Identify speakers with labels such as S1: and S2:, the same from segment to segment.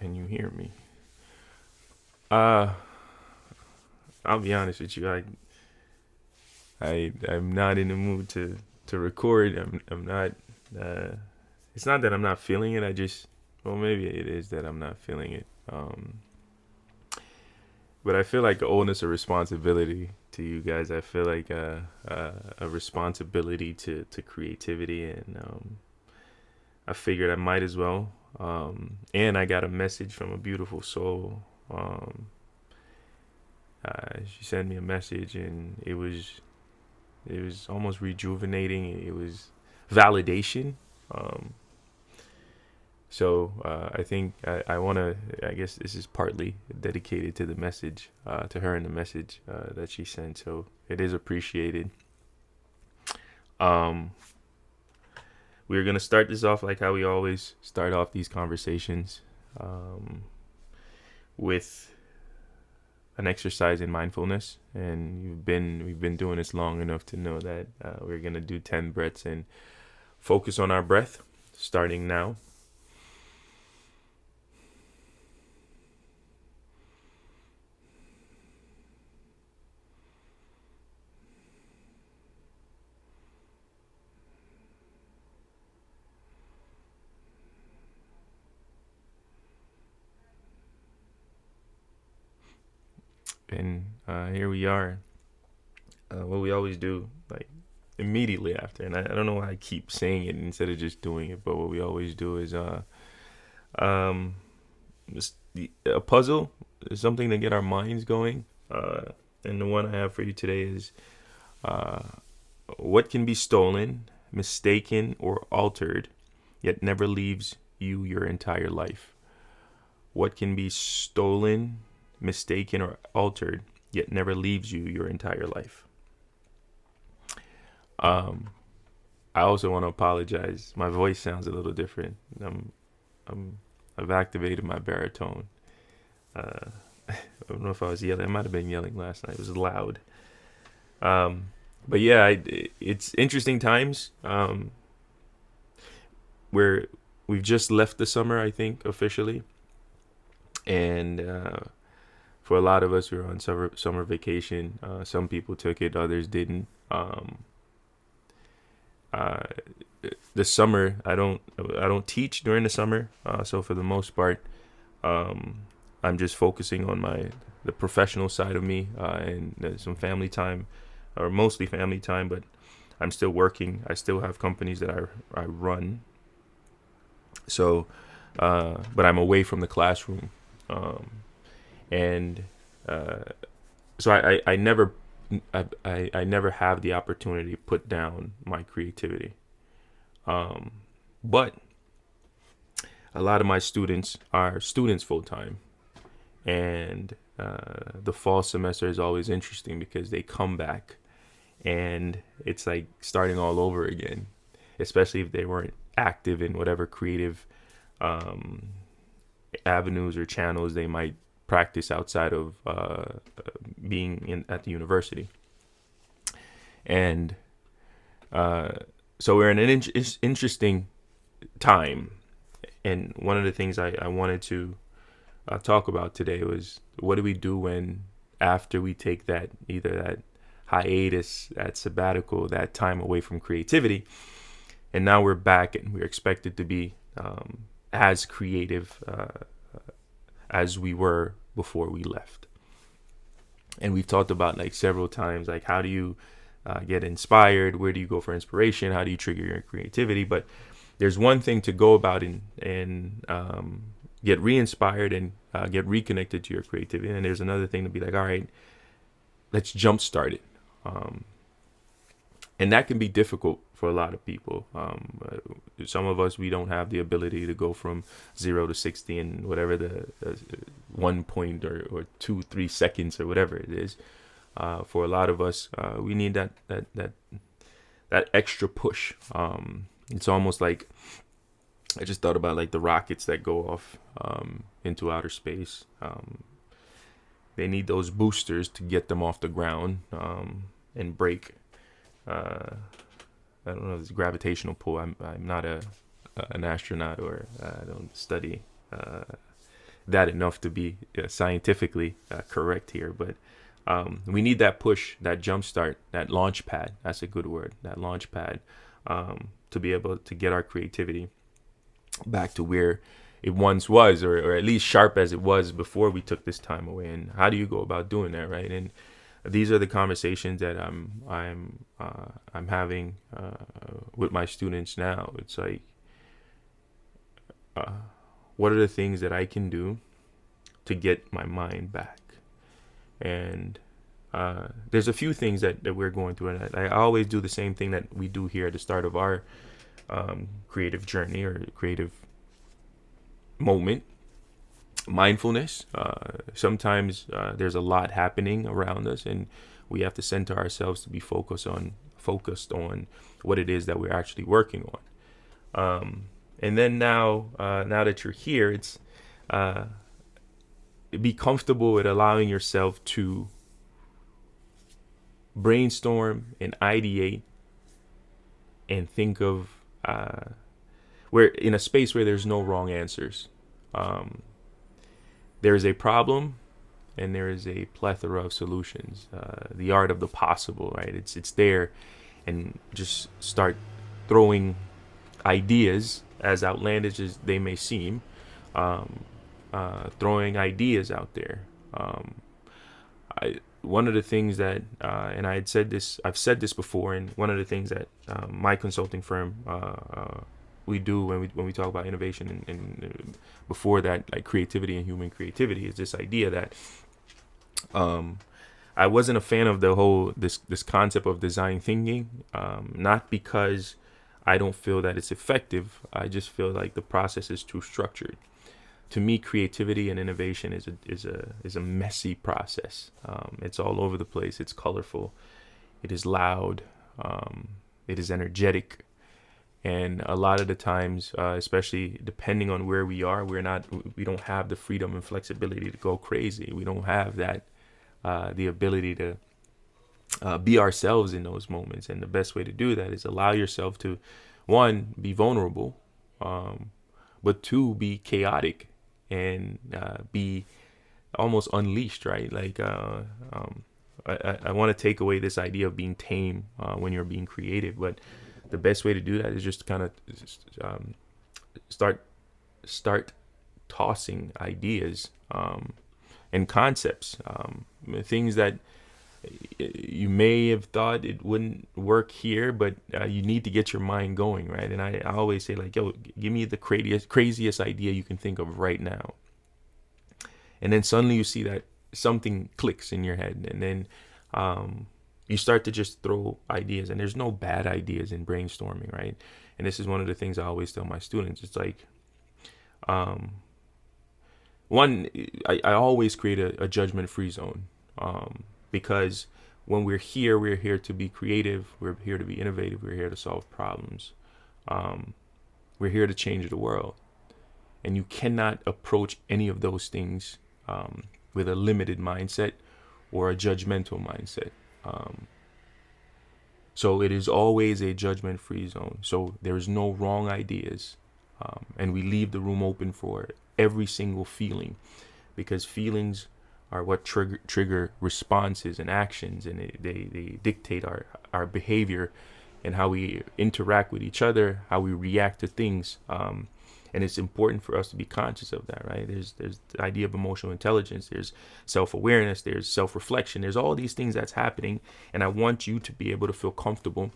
S1: and you hear me. Uh, I'll be honest with you. I'm not in the mood to record. I'm not. Uh, it's not that I'm not feeling it. Well, maybe it is that I'm not feeling it. But I feel like the onus of responsibility to you guys. I feel like a responsibility to creativity, and I figured I might as well. And I got a message from a beautiful soul. She sent me a message, and it was almost rejuvenating. It was validation. Um, I think I want to. I guess this is partly dedicated to the message, to her and the message that she sent. So it is appreciated. Um, we're gonna start this off like how we always start off these conversations, um, with an exercise in mindfulness. And we've been doing this long enough to know that we're gonna do 10 breaths and focus on our breath, starting now. And here we are. What we always do, like immediately after, and I don't know why I keep saying it instead of just doing it, but what we always do is um, a puzzle, something to get our minds going. And the one I have for you today is uh, what can be stolen, mistaken, or altered, yet never leaves you your entire life? What can be stolen, mistaken, or altered, yet never leaves you your entire life? Um, I also want to apologize. My voice sounds a little different. I'm, I've activated my baritone. Uh, I don't know if I was yelling. I might have been yelling last night. It was loud. Um, but yeah, it's interesting times. Where we've just left the summer, I think, officially, and for a lot of us, we were on summer vacation. Some people took it, others didn't. Uh, the summer, I don't teach during the summer, so for the most part, um, I'm just focusing on the professional side of me, and some family time, or mostly family time. But I'm still working. I still have companies that I run. So, but I'm away from the classroom, um, and uh, so I never I never have the opportunity to put down my creativity. Um, but a lot of my students are students full time, and the fall semester is always interesting because they come back and it's like starting all over again, especially if they weren't active in whatever creative um, avenues or channels they might practice outside of being at the university. And uh, so we're in an interesting time. And one of the things I wanted to talk about today was, what do we do when, after we take that, either that hiatus, that sabbatical, that time away from creativity, and now we're back and we're expected to be as creative as we were before we left. And we've talked about, like, several times, like, how do you get inspired? Where do you go for inspiration? How do you trigger your creativity? But there's one thing to go about and get re-inspired and get reconnected to your creativity, and there's another thing to be like, all right, let's jumpstart it. Um, and that can be difficult for a lot of people. Some of us, we don't have the ability to go from 0 to 60 in whatever the 1 point or 2-3 seconds or whatever it is. For a lot of us, we need that extra push. It's almost like, I just thought about, like, the rockets that go off into outer space. They need those boosters to get them off the ground and break. I don't know, this gravitational pull. I'm not an astronaut, or I don't study that enough to be scientifically correct here, but we need that push, that jumpstart, that launch pad. That's a good word, that launch pad, to be able to get our creativity back to where it once was, or at least sharp as it was before we took this time away. And how do you go about doing that, right? And these are the conversations that I'm having with my students now. It's like, what are the things that I can do to get my mind back? And there's a few things that we're going through, and I always do the same thing that we do here at the start of our creative journey or creative moment: mindfulness. Sometimes there's a lot happening around us, and we have to center ourselves to be focused on what it is that we're actually working on. And then now that you're here, it's be comfortable with allowing yourself to brainstorm and ideate and think of we're in a space where there's no wrong answers. There is a problem and there is a plethora of solutions. The art of the possible, right? It's there, and just start throwing ideas, as outlandish as they may seem, throwing ideas out there. One of the things that, and I've said this before, and one of the things that my consulting firm we do when we talk about innovation and before that, like creativity and human creativity, is this idea that I wasn't a fan of the whole this concept of design thinking, not because I don't feel that it's effective. I just feel like the process is too structured. To me, creativity and innovation is a messy process. It's all over the place. It's colorful. It is loud. It is energetic. And a lot of the times, especially depending on where we are, we don't have the freedom and flexibility to go crazy. We don't have that the ability to be ourselves in those moments. And the best way to do that is allow yourself to, one, be vulnerable, but two, be chaotic and be almost unleashed, right? Like I want to take away this idea of being tame when you're being creative, but the best way to do that is just kind of start tossing ideas and concepps, things that you may have thought it wouldn't work here, but you need to get your mind going, right? And I always say, like, yo, give me the craziest idea you can think of right now. And then suddenly you see that something clicks in your head, and then you start to just throw ideas. And there's no bad ideas in brainstorming, right? And this is one of the things I always tell my students. It's like, one, I always create a judgment-free zone. Because when we're here to be creative. We're here to be innovative. We're here to solve problems. We're here to change the world. And you cannot approach any of those things with a limited mindset or a judgmental mindset. So it is always a judgment-free zone. So there's no wrong ideas. And we leave the room open for every single feeling, because feelings are what trigger responses and actions, and they dictate our behavior and how we interact with each other, how we react to things. And it's important for us to be conscious of that, right? There's the idea of emotional intelligence, there's self-awareness, there's self-reflection, there's all these things that's happening. And I want you to be able to feel comfortable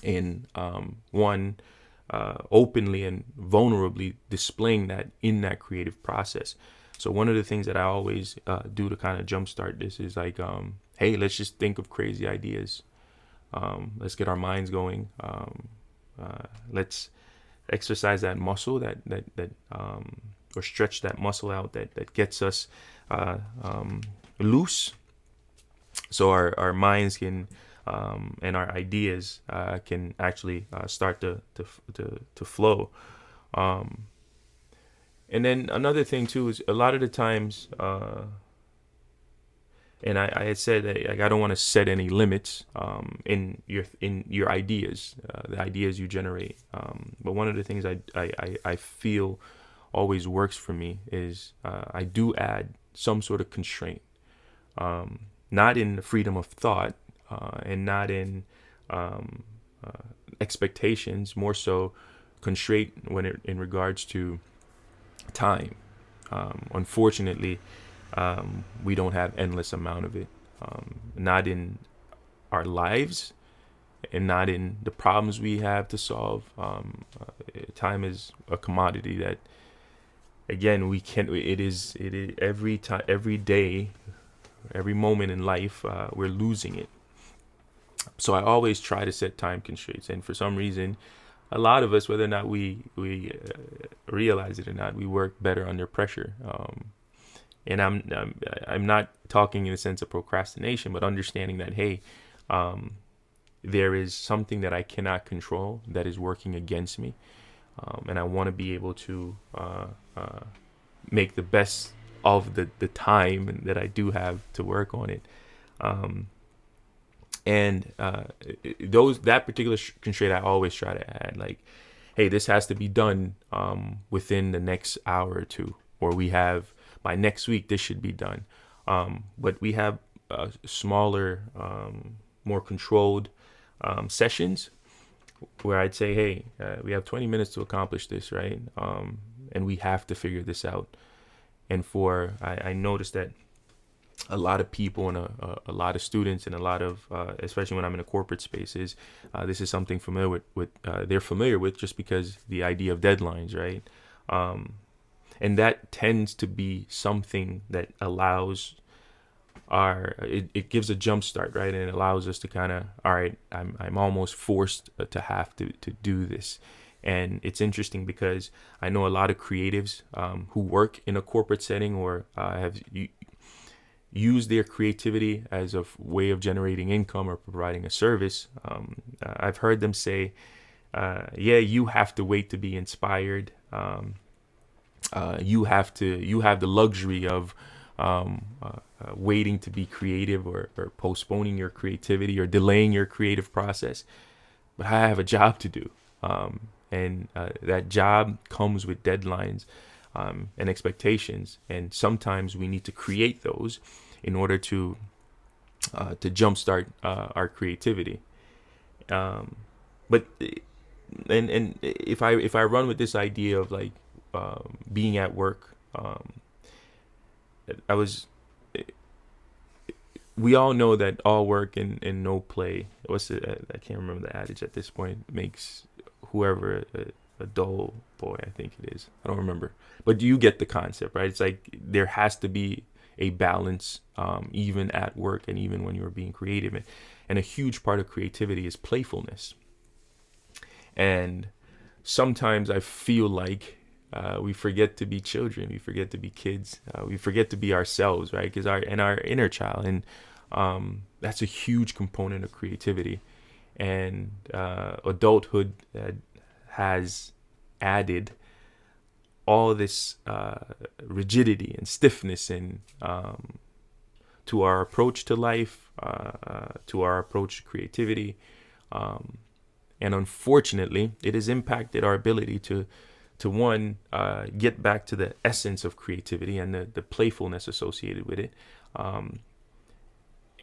S1: in openly and vulnerably displaying that in that creative process. So one of the things that I always do to kind of jumpstart this is like, hey, let's just think of crazy ideas. Let's get our minds going. Let's exercise that muscle that or stretch that muscle out that gets us loose, so our minds can and our ideas can actually start to flow. And then another thing too is a lot of the times, and I had said that, like, I don't want to set any limits in your ideas, the ideas you generate. But one of the things I feel always works for me is I do add some sort of constraint, not in freedom of thought and not in expectations, more so constraint in regards to time. Unfortunately, we don't have endless amount of it, not in our lives and not in the problems we have to solve. Time is a commodity that, again, we can't. It is every time, every day, every moment in life, we're losing it. So I always try to set time constraints, and for some reason, a lot of us, whether or not we realize it or not, we work better under pressure. And I'm not talking in the sense of procrastination, but understanding that, hey, there is something that I cannot control that is working against me, and I want to be able to make the best of the time that I do have to work on it. And that particular constraint I always try to add, like, hey, this has to be done within the next hour or two, or we have by next week this should be done. But we have smaller, more controlled sessions where I'd say, hey, we have 20 minutes to accomplish this, right? And we have to figure this out. And I noticed that a lot of people and a lot of students and a lot of, especially when I'm in a corporate spaces, this is something familiar with they're familiar with, just because the idea of deadlines, right? And that tends to be something that allows it gives a jump start, right? And it allows us to kind of, all right, I'm almost forced to have to do this. And it's interesting because I know a lot of creatives who work in a corporate setting or have use their creativity as a way of generating income or providing a service. I've heard them say, yeah, you have to wait to be inspired. You have the luxury of waiting to be creative, or postponing your creativity or delaying your creative process. But I have a job to do. And that job comes with deadlines and expectations. And sometimes we need to create those in order to jumpstart our creativity. But if I run with this idea of like being at work, we all know that all work and no play. I can't remember the adage at this point. Makes whoever a dull boy, I think it is. I don't remember. But you get the concept, right? It's like there has to be a balance, even at work and even when you're being creative. And a huge part of creativity is playfulness. And sometimes I feel like we forget to be children. We forget to be kids. We forget to be ourselves, right? Because our inner child. And that's a huge component of creativity. And adulthood has added all this rigidity and stiffness and to our approach to life, to our approach to creativity, and unfortunately, it has impacted our ability to one, get back to the essence of creativity and the playfulness associated with it.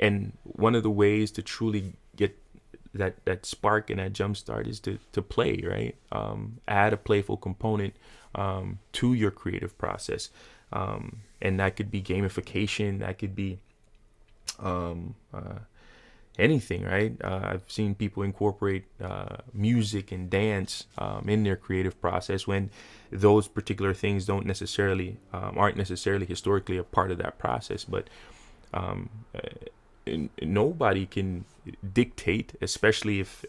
S1: And one of the ways to truly get that spark and that jumpstart is to play, right? Add a playful component to your creative process. And that could be gamification, that could be anything, right? I've seen people incorporate music and dance in their creative process when those particular things aren't necessarily historically a part of that process. But nobody can dictate, especially if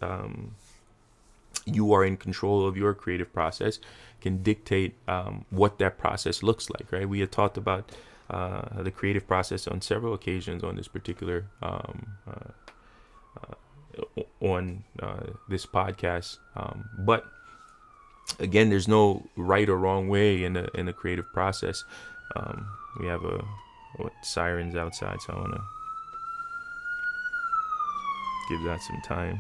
S1: you are in control of your creative process, can dictate what that process looks like, right? We had talked about the creative process on several occasions on this particular this podcast, but again, there's no right or wrong way in a creative process. We have sirens outside, so I want to give that some time.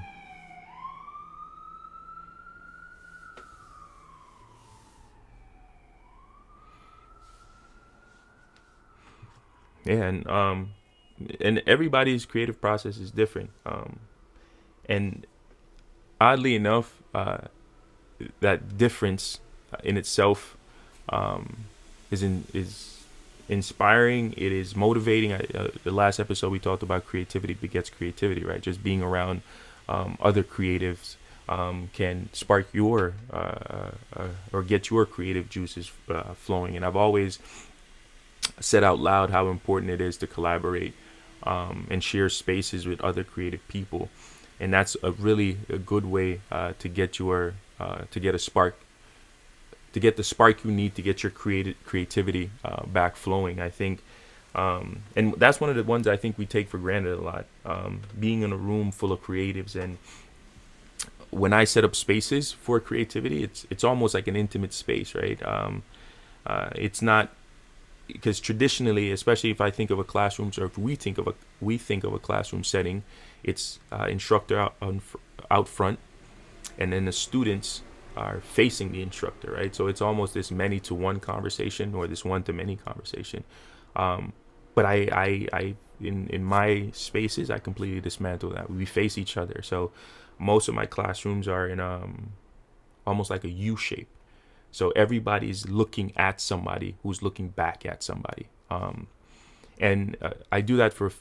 S1: Yeah, and everybody's creative process is different. And oddly enough, that difference in itself um, is inspiring. It is motivating. The last episode we talked about creativity begets creativity, right? Just being around other creatives can spark your or get your creative juices flowing. And I've always said out loud how important it is to collaborate and share spaces with other creative people, and that's a really a good way to get your to get a spark to get the spark you need to get your creativity back flowing. I think, and that's one of the ones I think we take for granted a lot. Being in a room full of creatives, and when I set up spaces for creativity, it's almost like an intimate space, right? It's not because traditionally, especially if I think of a classroom, or if we think of a classroom setting, it's instructor out front, and then the students are facing the instructor, right? So it's almost this many to one conversation or this one to many conversation. Um, but I in my spaces, I completely dismantle that. We face each other. So most of my classrooms are in almost like a U shape. So everybody's looking at somebody who's looking back at somebody. And I do that for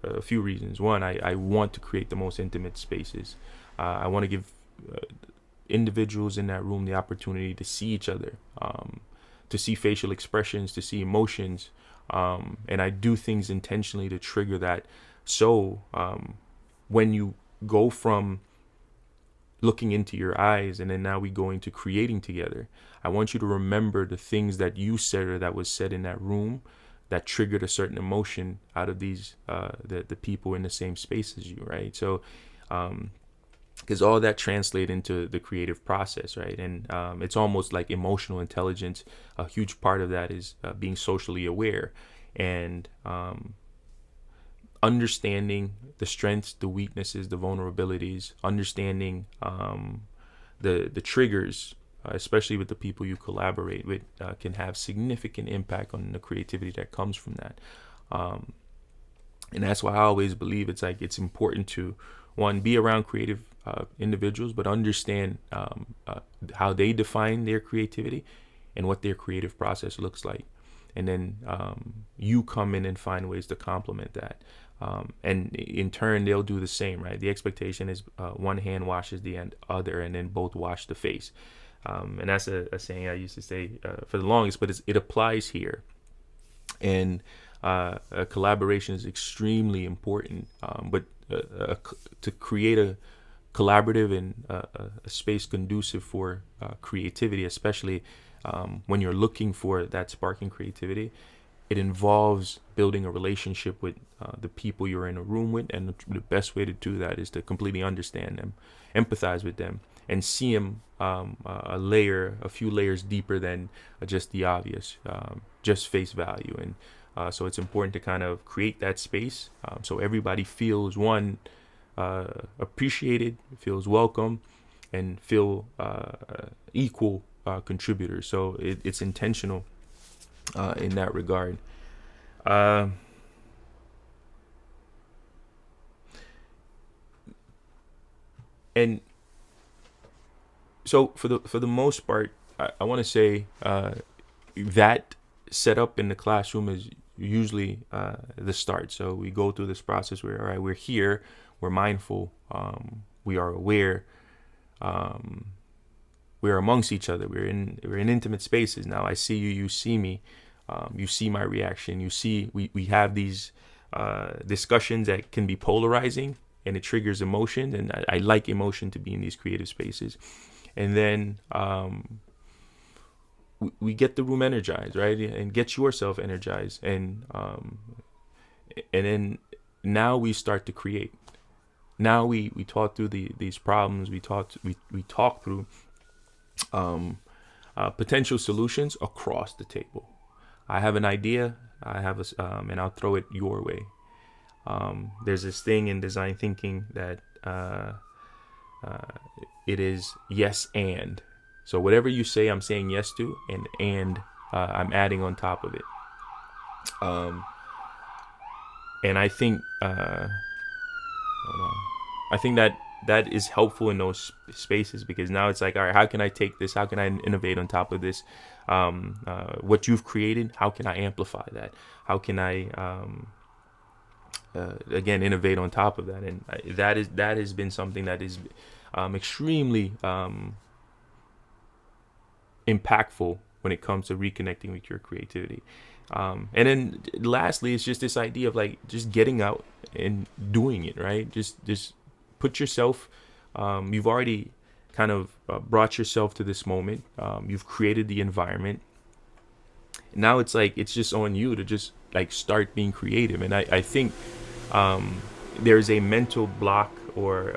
S1: a few reasons. One, I want to create the most intimate spaces. I want to give individuals in that room the opportunity to see each other, to see facial expressions, to see emotions. And I do things intentionally to trigger that. So when you go from looking into your eyes and then now we go into creating together, I want you to remember the things that you said or that was said in that room that triggered a certain emotion out of these the people in the same space as you, right? So because all that translate into the creative process, right? And it's almost like emotional intelligence. A huge part of that is being socially aware and understanding the strengths, the weaknesses, the vulnerabilities, understanding the triggers, especially with the people you collaborate with, can have significant impact on the creativity that comes from that. And that's why I always believe it's important to, one, be around creative individuals, but understand how they define their creativity and what their creative process looks like. And then you come in and find ways to complement that. And in turn, they'll do the same, right? The expectation is one hand washes the other, and then both wash the face. And that's a saying I used to say for the longest, but it applies here. And a collaboration is extremely important. But to create a collaborative and a space conducive for creativity, especially when you're looking for that sparking creativity, it involves building a relationship with the people you're in a room with, and the best way to do that is to completely understand them, empathize with them, and see them a few layers deeper than just the obvious, just face value. And so it's important to kind of create that space so everybody feels appreciated, feels welcome, and feel equal contributors. So it's intentional in that regard. And so for the most part, I want to say that setup in the classroom is usually the start. So we go through this process where, all right, we're here, we're mindful, we are aware, we're amongst each other, we're in intimate spaces. Now I see you, you see me, you see my reaction, you see we have these discussions that can be polarizing, and it triggers emotion, and I like emotion to be in these creative spaces. And then we get the room energized, right? And get yourself energized, and then now we start to create. Now we talk through these problems. We talk through potential solutions across the table. I have an idea. And I'll throw it your way. There's this thing in design thinking that it is yes and. So whatever you say, I'm saying yes to, and I'm adding on top of it. And I think hold on. I think that is helpful in those spaces, because now it's like, all right, how can I take this? How can I innovate on top of this? What you've created, how can I amplify that? How can I again innovate on top of that? And that has been something that is extremely impactful when it comes to reconnecting with your creativity. And then lastly, it's just this idea of like just getting out and doing it, right? Just put yourself, you've already kind of brought yourself to this moment. You've created the environment. Now it's like, it's just on you to just like start being creative. And I think there's a mental block or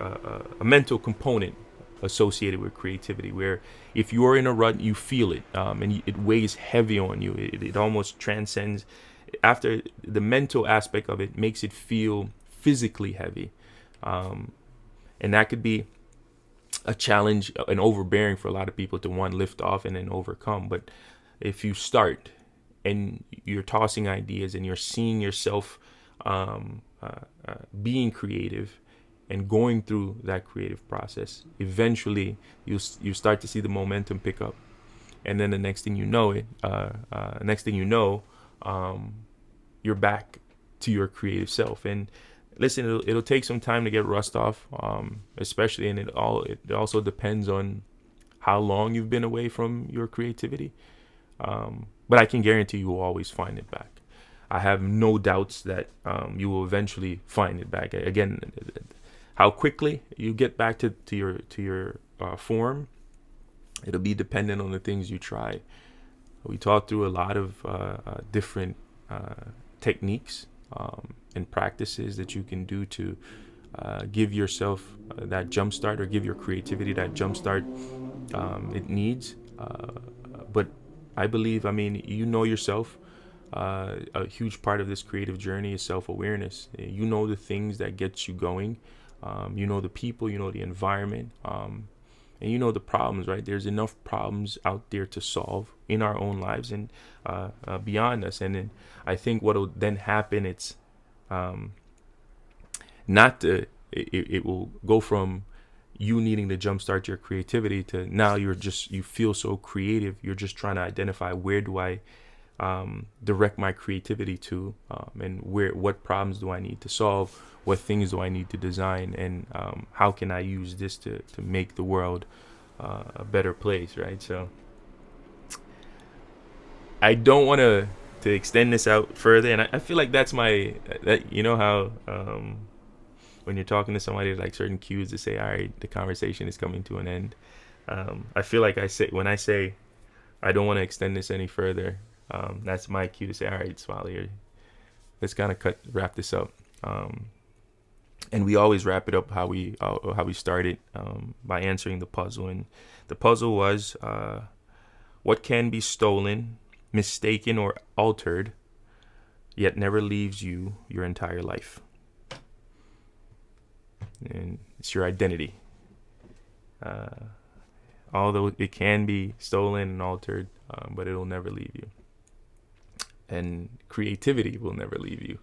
S1: a mental component associated with creativity, where if you're in a rut, you feel it, and it weighs heavy on you. It almost transcends, after the mental aspect of it makes it feel physically heavy, and that could be a challenge and overbearing for a lot of people to one, lift off and then overcome. But if you start and you're tossing ideas and you're seeing yourself being creative and going through that creative process, eventually you start to see the momentum pick up, and then the next thing you know, you're back to your creative self. And listen, it'll take some time to get rust off, especially, and it also depends on how long you've been away from your creativity. But I can guarantee you will always find it back. I have no doubts that you will eventually find it back. Again, how quickly you get back to your form, it'll be dependent on the things you try. We talked through a lot of different techniques and practices that you can do to give yourself that jumpstart, or give your creativity that jumpstart it needs. But I believe, you know yourself. A huge part of this creative journey is self-awareness. You know the things that get you going. You know the people, you know the environment, and you know the problems, right? There's enough problems out there to solve in our own lives and beyond us. And then I think what will then happen, it's it will go from you needing to jumpstart your creativity to now you feel so creative. You're just trying to identify, where do I direct my creativity to, and what problems do I need to solve, what things do I need to design, and how can I use this to make the world a better place, right? So I don't want to extend this out further, and I feel like that's that, you know how when you're talking to somebody, like certain cues to say, all right, the conversation is coming to an end. I feel like when I say I don't want to extend this any further, that's my cue to say, all right, Smiley, let's kind of wrap this up. And we always wrap it up how we started, by answering the puzzle. And the puzzle was, what can be stolen, mistaken, or altered, yet never leaves you your entire life? And it's your identity. Although it can be stolen and altered, but it'll never leave you. And creativity will never leave you.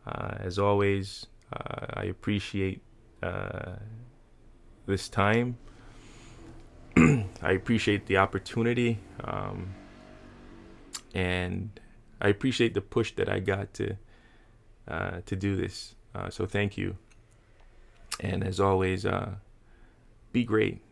S1: As always, I appreciate this time. I appreciate the opportunity, and I appreciate the push that I got to do this. So thank you. And as always, be great.